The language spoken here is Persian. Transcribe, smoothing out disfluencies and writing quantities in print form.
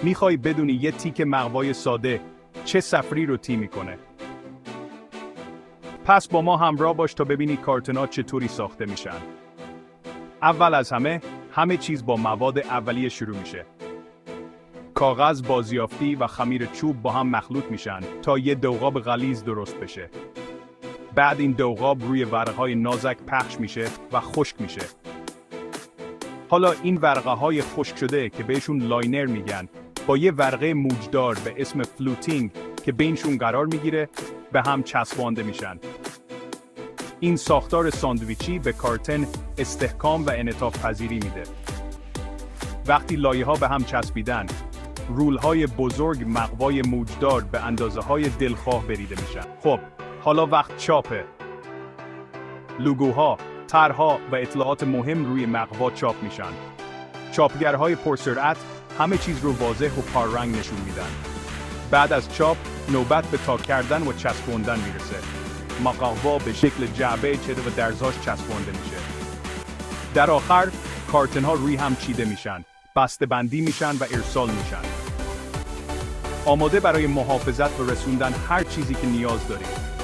میخوای بدونی یه تیک مقوای ساده چه سفری رو طی میکنه؟ پس با ما همراه باش تا ببینی کارتن‌ها چطوری ساخته میشن. اول از همه چیز با مواد اولیه شروع میشه. کاغذ، بازیافتی و خمیر چوب با هم مخلوط میشن تا یه دوغاب غلیظ درست بشه. بعد این دوغاب روی ورقه‌های نازک پخش میشه و خشک میشه. حالا این ورقه‌های خشک شده که بهشون لاینر میگن، با یه ورقه موجدار به اسم فلوتینگ که بینشون قرار میگیره به هم چسبانده میشن. این ساختار ساندویچی به کارتن استحکام و انعطاف پذیری میده. وقتی لایه‌ها به هم چسبیدن، رول‌های بزرگ مقوای موجدار به اندازه‌های دلخواه بریده میشن. خب، حالا وقت چاپه. لوگوها، طرح‌ها و اطلاعات مهم روی مقوا چاپ میشن. چاپگرهای پرسرعت همه چیز رو واضح و پررنگ نشون میدن. بعد از چاپ، نوبت به تاک کردن و چسبوندن میرسه. مقوا به شکل جعبه چیده و درزاش چسبونده میشه. در آخر، کارتن‌ها روی هم چیده میشن، بسته بندی میشن و ارسال میشن. آماده برای محافظت و رسوندن هر چیزی که نیاز دارید.